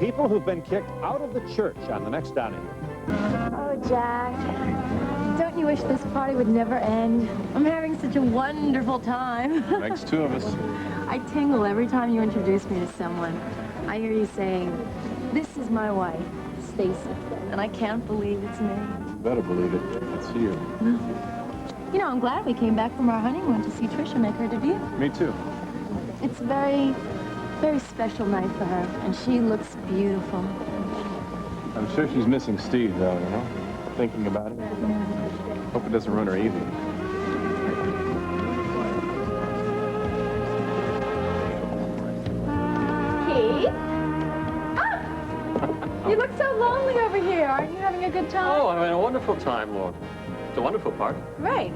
people who've been kicked out of the church on the next Donahue. Oh, Jack, don't you wish this party would never end? I'm having such a wonderful time. Makes two of us. I tingle every time you introduce me to someone. I hear you saying, "This is my wife, Stacy," and I can't believe it's me. You better believe it. It's you. You know, I'm glad we came back from our honeymoon to see Trisha make her debut. Me too. It's a very, very special night for her, and she looks beautiful. I'm sure she's missing Steve, though, you know? Thinking about it. Hope it doesn't run her easy. Keith? Ah! You look so lonely over here. Aren't you having a good time? Oh, I'm having a wonderful time, Lord. It's a wonderful party. Right.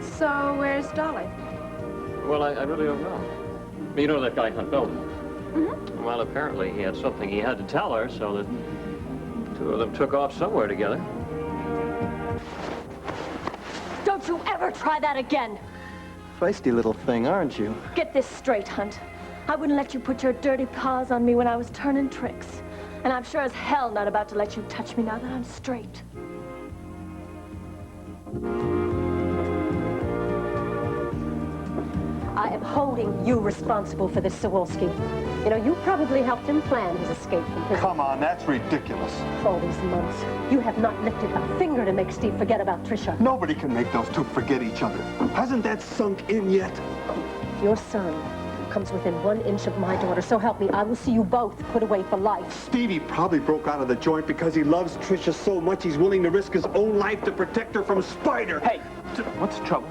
So, where's Dolly? Well, I really don't know. You know that guy Hunt Belden? Mm-hmm. Well, apparently he had something he had to tell her, so that two of them took off somewhere together. Don't you ever try that again! Feisty little thing, aren't you? Get this straight, Hunt. I wouldn't let you put your dirty paws on me when I was turning tricks. And I'm sure as hell not about to let you touch me now that I'm straight. I am holding you responsible for this, Sawolski. You know, you probably helped him plan his escape from prison. Come on, that's ridiculous. For all these months, you have not lifted a finger to make Steve forget about Trisha. Nobody can make those two forget each other. Hasn't that sunk in yet? Your son comes within 1 inch of my daughter, so help me, I will see you both put away for life. Stevie probably broke out of the joint because he loves Trisha so much he's willing to risk his own life to protect her from Spider. Hey, what's the trouble?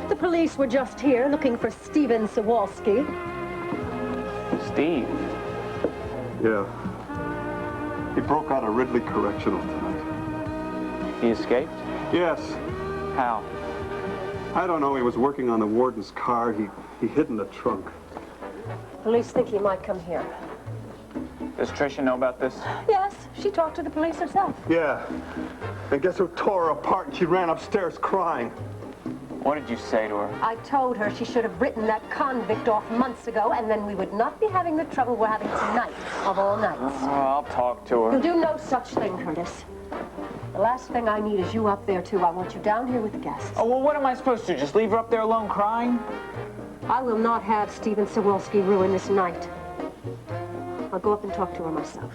The police were just here looking for Steven Sawolski. Steve. Yeah. He broke out of Ridley Correctional tonight. He escaped? Yes. How? I don't know. He was working on the warden's car. He hid in the trunk. Police think he might come here. Does Trisha know about this? Yes, she talked to the police herself. Yeah. And guess who tore her apart and she ran upstairs crying? What did you say to her? I told her she should have written that convict off months ago, and then we would not be having the trouble we're having tonight, of all nights. I'll talk to her. You'll do no such thing, Curtis. The last thing I need is you up there, too. I want you down here with the guests. Oh, well, what am I supposed to do? Just leave her up there alone crying? I will not have Steven Sawolski ruin this night. I'll go up and talk to her myself.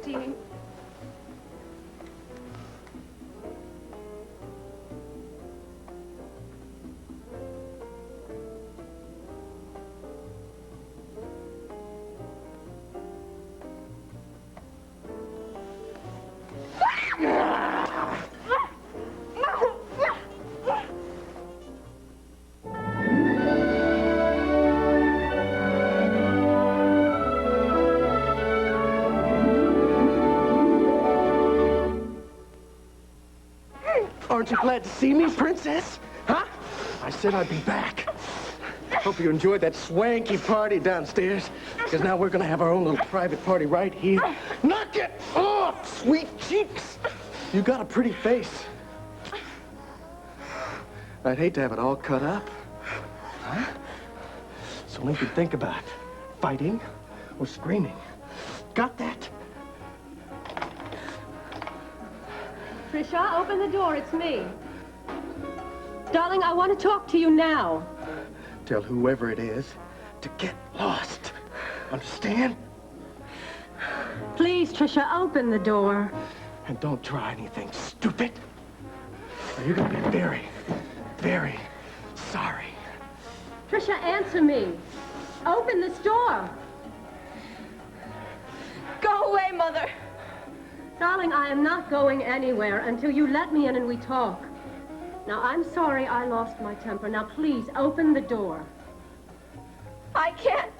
Steve. Aren't you glad to see me, Princess? Huh? I said I'd be back. Hope you enjoyed that swanky party downstairs, because now we're going to have our own little private party right here. Knock it off, sweet cheeks. You got a pretty face. I'd hate to have it all cut up. Huh? So only you think about fighting or screaming. Got that? Trisha, open the door. It's me. Darling, I want to talk to you now. Tell whoever it is to get lost. Understand? Please, Trisha, open the door. And don't try anything stupid. Or you're going to be very, very sorry. Trisha, answer me. Open this door. Go away, Mother. Darling, I am not going anywhere until you let me in and we talk. Now, I'm sorry I lost my temper. Now, please, open the door. I can't.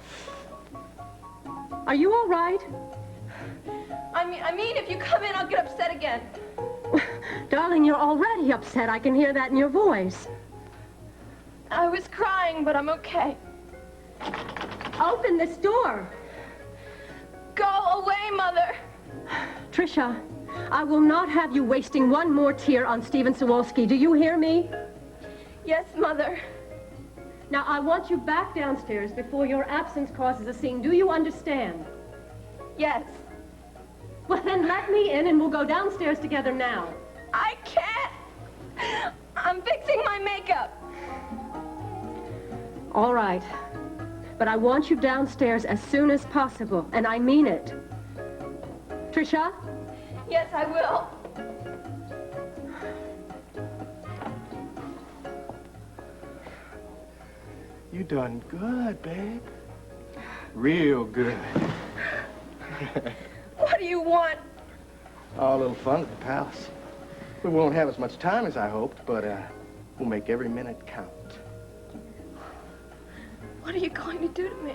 Are you all right? I mean, I mean, if you come in, I'll get upset again. Darling, you're already upset. I can hear that in your voice. I was crying, but I'm okay. Open this door. Go away, Mother. Trisha, I will not have you wasting one more tear on Stephen Sawalski. Do you hear me? Yes, Mother. Now, I want you back downstairs before your absence causes a scene. Do you understand? Yes. Well, then let me in and we'll go downstairs together now. I can't. I'm fixing my makeup. All right. But I want you downstairs as soon as possible, and I mean it. Trisha? Yes, I will. You done good, babe. Real good. What do you want? Oh, a little fun at the palace. We won't have as much time as I hoped, but we'll make every minute count. What are you going to do to me?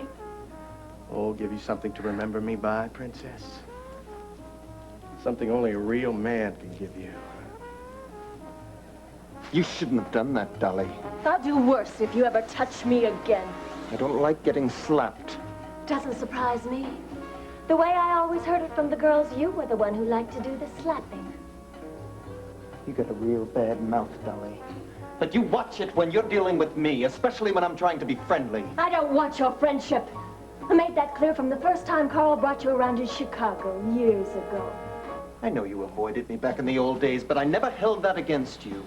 Oh, give you something to remember me by, Princess. Something only a real man can give you. You shouldn't have done that, Dolly. I'll do worse if you ever touch me again. I don't like getting slapped. Doesn't surprise me. The way I always heard it from the girls, you were the one who liked to do the slapping. You got a real bad mouth, Dolly. But you watch it when you're dealing with me, especially when I'm trying to be friendly. I don't want your friendship. I made that clear from the first time Carl brought you around in Chicago years ago. I know you avoided me back in the old days, but I never held that against you.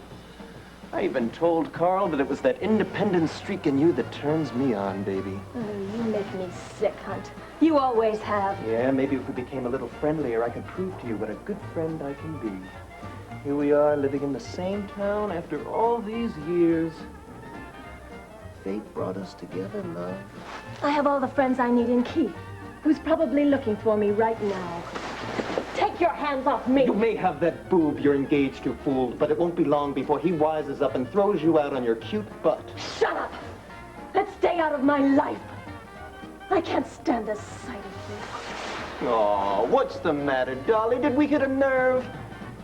I even told Carl that it was that independent streak in you that turns me on, baby. Oh, you make me sick, Hunt. You always have. Yeah, maybe if we became a little friendlier, I could prove to you what a good friend I can be. Here we are, living in the same town after all these years. Fate brought us together, love. I have all the friends I need in Keith, who's probably looking for me right now. Take your hands off me! You may have that boob you're engaged to fooled, but it won't be long before he wises up and throws you out on your cute butt. Shut up! And stay out of my life! I can't stand the sight of you. Oh, what's the matter, Dolly? Did we hit a nerve?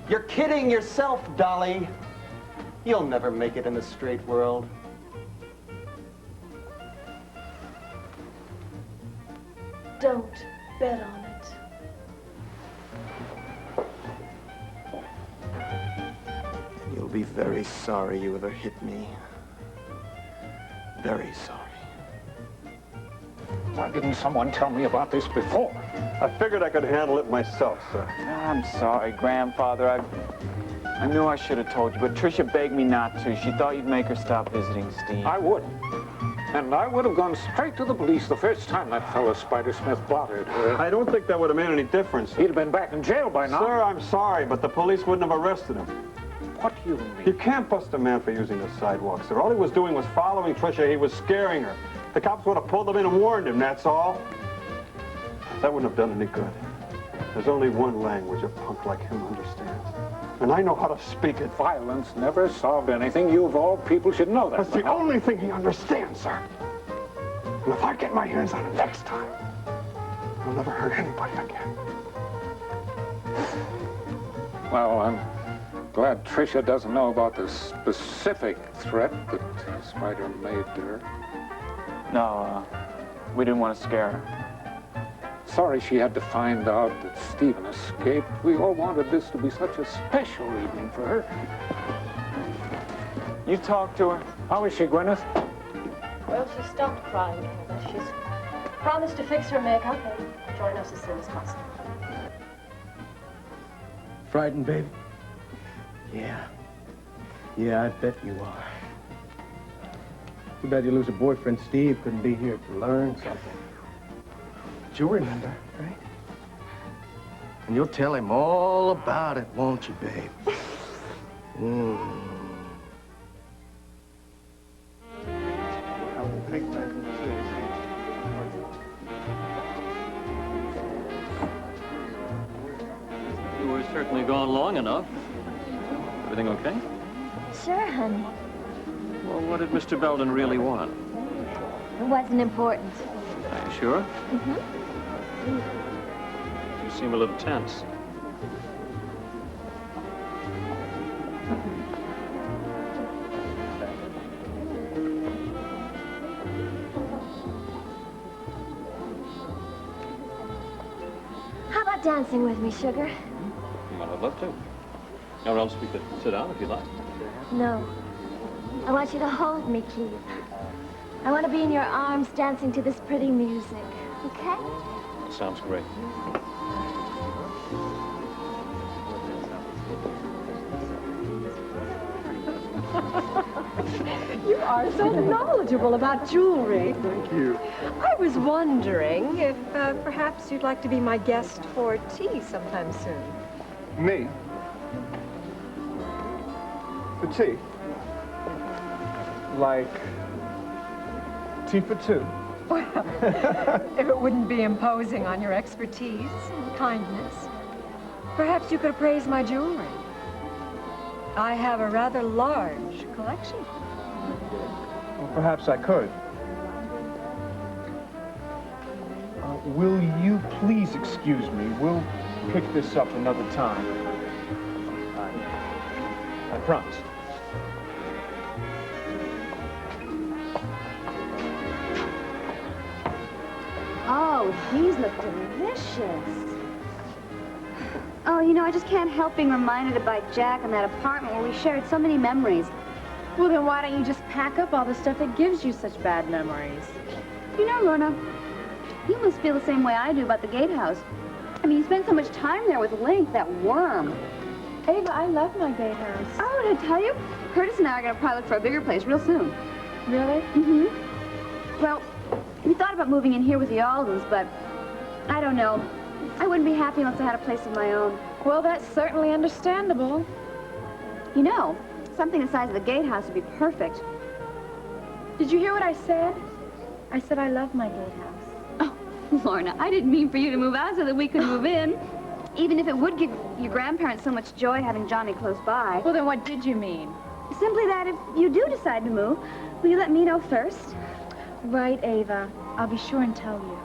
You're kidding yourself, Dolly. You'll never make it in the straight world. Don't bet on it. You'll be very sorry you ever hit me. Very sorry. Why didn't someone tell me about this before? I figured I could handle it myself, sir. I'm sorry, Grandfather. I knew I should have told you, but Trisha begged me not to. She thought you'd make her stop visiting Steve. I would. And I would have gone straight to the police the first time that fellow Spider Smith bothered her. I don't think that would have made any difference. He'd have been back in jail by now. Sir, I'm sorry, but the police wouldn't have arrested him. What do you mean? You can't bust a man for using the sidewalk, sir. All he was doing was following Trisha. He was scaring her. The cops would have pulled him in and warned him, that's all. That wouldn't have done any good. There's only one language a punk like him understands. And I know how to speak it. Violence never solved anything. You, of all people, should know that. That's the only thing he understands, sir. And if I get my hands on him next time, I'll never hurt anybody again. Well, I'm glad Trisha doesn't know about the specific threat that Spider made to her. No, we didn't want to scare her. Sorry she had to find out that Stephen escaped. We all wanted this to be such a special evening for her. You talked to her? How is she, Gwyneth? Well, she stopped crying, Cabot. She's promised to fix her makeup and join us as soon as possible. Frightened, baby? Yeah. Yeah, I bet you are. Too bad you lose a boyfriend. Steve couldn't be here to learn something. But you'll remember, right? And you'll tell him all about it, won't you, babe? You were certainly gone long enough. Everything okay? Sure, honey. Well, what did Mr. Belden really want? It wasn't important. Are you sure? You seem a little tense. How about dancing with me, sugar? Well, I'd love to. Or else we could sit down if you like. No. I want you to hold me, Keith. I want to be in your arms dancing to this pretty music, okay? Sounds great. You are so knowledgeable about jewelry. Thank you. I was wondering if perhaps you'd like to be my guest for tea sometime soon. Me? For tea? Like tea for two? Well, if it wouldn't be imposing on your expertise and kindness, perhaps you could appraise my jewelry. I have a rather large collection. Well, perhaps I could. Will you please excuse me? We'll pick this up another time. I promise. Oh, these look delicious. Oh, you know, I just can't help being reminded about Jack and that apartment where we shared so many memories. Well, then why don't you just pack up all the stuff that gives you such bad memories? You know, Lorna, you must feel the same way I do about the gatehouse. I mean, you spent so much time there with Link, that worm. Ava, I love my gatehouse. Oh, did I tell you? Curtis and I are going to probably look for a bigger place real soon. Really? Mm-hmm. Well, we thought about moving in here with the Aldens, but I don't know. I wouldn't be happy unless I had a place of my own. Well, that's certainly understandable. You know, something the size of the gatehouse would be perfect. Did you hear what I said? I said I love my gatehouse. Oh, Lorna, I didn't mean for you to move out so that we could move in. Even if it would give your grandparents so much joy having Johnny close by. Well, then what did you mean? Simply that if you do decide to move, will you let me know first? Right, Ava. I'll be sure and tell you.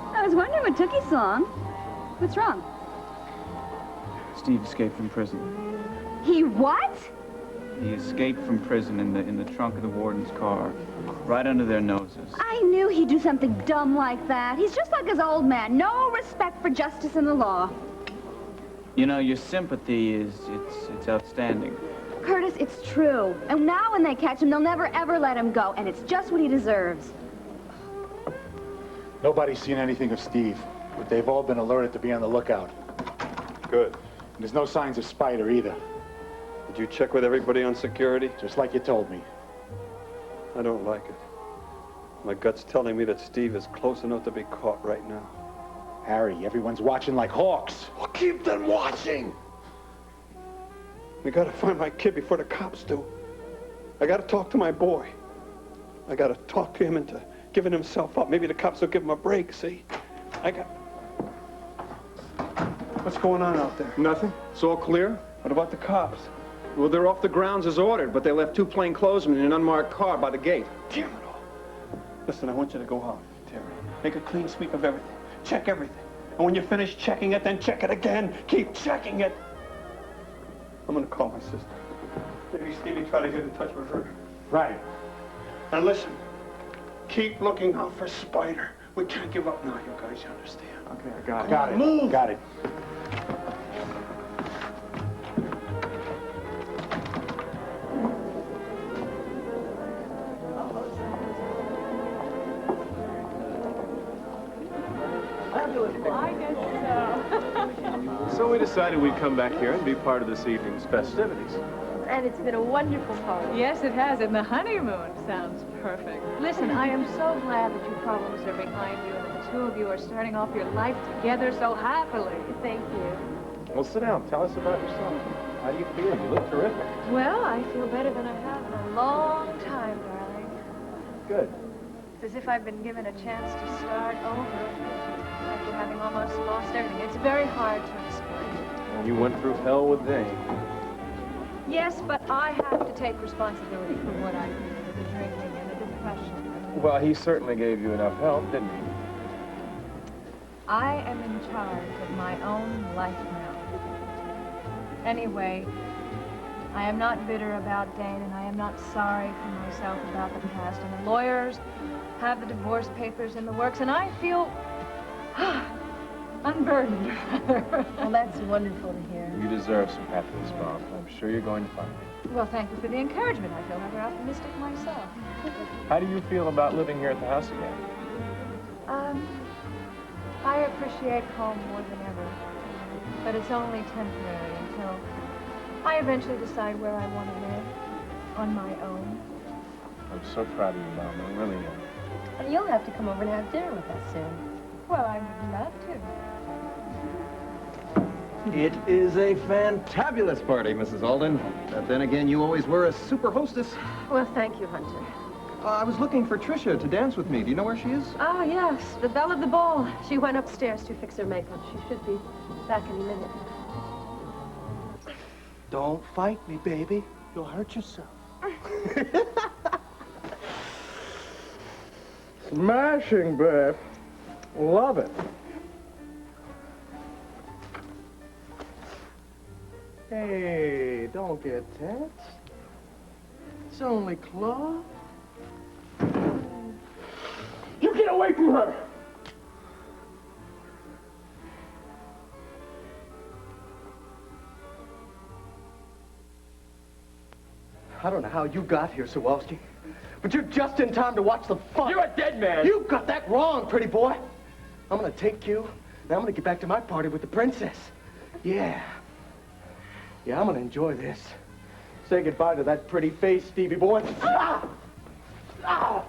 I was wondering what took you so long. What's wrong? Steve escaped from prison. He what? He escaped from prison in the trunk of the warden's car, right under their noses. I knew he'd do something dumb like that. He's just like his old man. No respect for justice and the law. You know, your sympathy it's outstanding. Curtis, it's true. And now when they catch him, they'll never, ever let him go. And it's just what he deserves. Nobody's seen anything of Steve, but they've all been alerted to be on the lookout. Good. And there's no signs of Spider either. Did you check with everybody on security? Just like you told me. I don't like it. My gut's telling me that Steve is close enough to be caught right now. Harry, everyone's watching like hawks. Well, keep them watching. We gotta find my kid before the cops do. I gotta talk to my boy. I gotta talk to him into giving himself up. Maybe the cops will give him a break, see? What's going on out there? Nothing. It's all clear. What about the cops? Well, they're off the grounds as ordered, but they left 2 plainclothesmen in an unmarked car by the gate. Damn it all. Listen, I want you to go out, Terry. Make a clean sweep of everything. Check everything. And when you finish checking it, then check it again. Keep checking it. I'm gonna call my sister. Maybe Stevie tried to get in touch with her. Right. And listen, keep looking out for Spider. We can't give up now, you guys, you understand? Okay, I got it. Got it. Move. Got it. So we decided we'd come back here and be part of this evening's festivities. And it's been a wonderful party. Yes, it has, and the honeymoon sounds perfect. Listen, I am so glad that your problems are behind you and that the two of you are starting off your life together so happily. Thank you. Well, sit down. Tell us about yourself. How do you feel? You look terrific. Well, I feel better than I have in a long time, darling. Good. It's as if I've been given a chance to start over after having almost lost everything. It's very hard to explain. Well, you went through hell with Dane. Yes, but I have to take responsibility for what I did, for the drinking and the depression. Well, he certainly gave you enough help, didn't he? I am in charge of my own life now. Anyway, I am not bitter about Dane, and I am not sorry for myself about the past. And the lawyers have the divorce papers in the works, and I feel unburdened. Well, that's wonderful to hear. You deserve some happiness, Bob. I'm sure you're going to find it. Well, thank you for the encouragement. I feel rather optimistic myself. How do you feel about living here at the house again? I appreciate home more than ever, but it's only temporary until I eventually decide where I want to live on my own. I'm so proud of you, Mom. I really am. And you'll have to come over and have dinner with us soon. Well, I would love to. It is a fantabulous party, Mrs. Alden. But then again, you always were a super hostess. Well, thank you, Hunter. I was looking for Trisha to dance with me. Do you know where she is? Oh, yes, the belle of the ball. She went upstairs to fix her makeup. She should be back any minute. Don't fight me, baby. You'll hurt yourself. Smashing, babe. Love it. Hey, don't get tense. It's only Claude. You get away from her! I don't know how you got here, Sawalski, but you're just in time to watch the fun. You're a dead man! You got that wrong, pretty boy. I'm gonna take you, and I'm gonna get back to my party with the princess. Yeah. Yeah, I'm gonna enjoy this. Say goodbye to that pretty face, Stevie boy. Ah! Ah!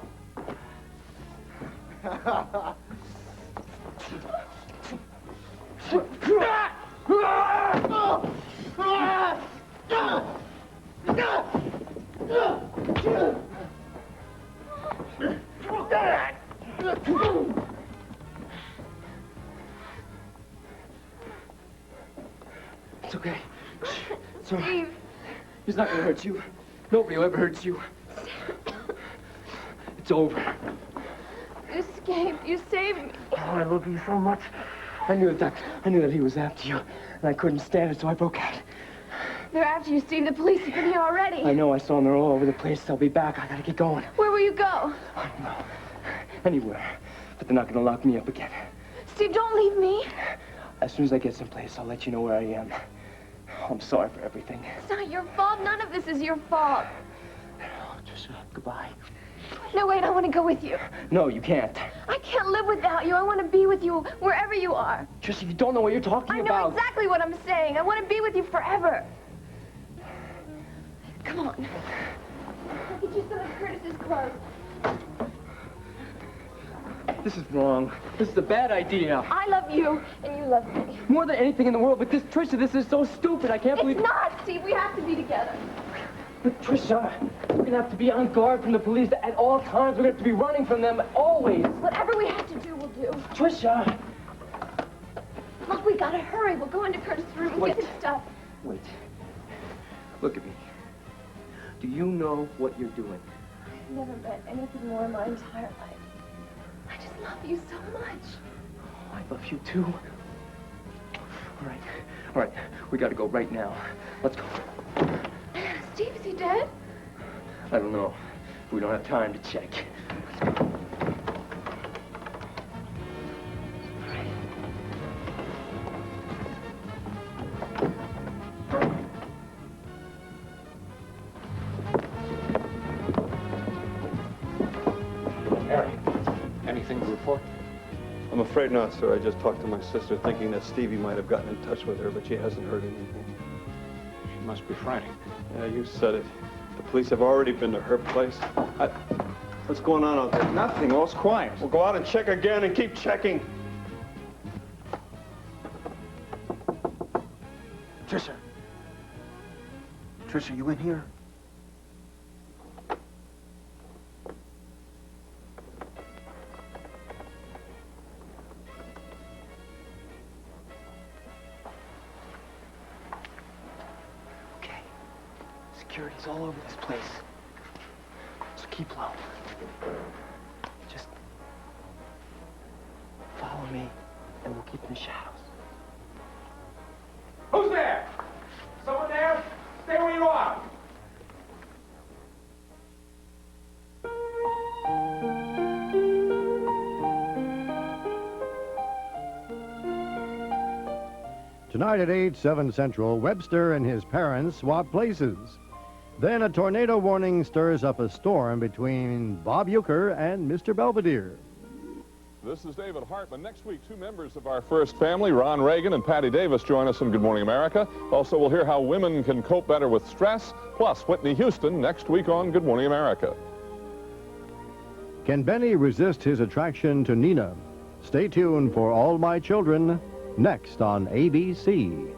It's okay. It's all right. He's not gonna hurt you. Nobody will ever hurt you. It's over. You escaped. You saved me. Oh, I love you so much. I knew that he was after you, and I couldn't stand it, so I broke out. They're after you, Steve. The police have been here already. I know. I saw them. They're all over the place. They'll be back. I gotta get going. Where will you go? I don't know. Anywhere. But they're not gonna lock me up again. Steve, don't leave me. As soon as I get someplace, I'll let you know where I am. I'm sorry for everything. It's not your fault. None of this is your fault. Trisha, goodbye. No, wait. I want to go with you. No, you can't. I can't live without you. I want to be with you wherever you are. Trisha, you don't know what you're talking about. I know exactly what I'm saying. I want to be with you forever. Come on. I'll get you some of Curtis's clothes. This is wrong. This is a bad idea. I love you, and you love me. More than anything in the world, but this, Trisha, this is so stupid. I can't believe... It's not, Steve. We have to be together. But Trisha, we're gonna have to be on guard from the police at all times. We're gonna have to be running from them always. Whatever we have to do, we'll do. Trisha! Look, we gotta hurry. We'll go into Curtis's room and get his stuff. Wait. Look at me. Do you know what you're doing? I've never met anything more in my entire life. I just love you so much. I love you too. All right, we gotta go right now. Let's go. Steve, is he dead? I don't know. We don't have time to check. Let's go. Anything to report? I'm afraid not, sir. I just talked to my sister thinking that Stevie might have gotten in touch with her, but she hasn't heard anything. She must be frightened. Yeah, you said it. The police have already been to her place. What's going on out there? Nothing. All's quiet. We'll go out and check again and keep checking. Trisha. Trisha, you in here? Okay. Security's all over this place. So keep low. Just follow me, and we'll keep in the shadows. Who's there? Someone there? Stay where you are. Tonight at 8, 7 Central, Webster and his parents swap places. Then a tornado warning stirs up a storm between Bob Euchre and Mr. Belvedere. This is David Hartman. Next week, two members of our first family, Ron Reagan and Patty Davis, join us in Good Morning America. Also, we'll hear how women can cope better with stress, plus Whitney Houston next week on Good Morning America. Can Benny resist his attraction to Nina? Stay tuned for All My Children, next on ABC.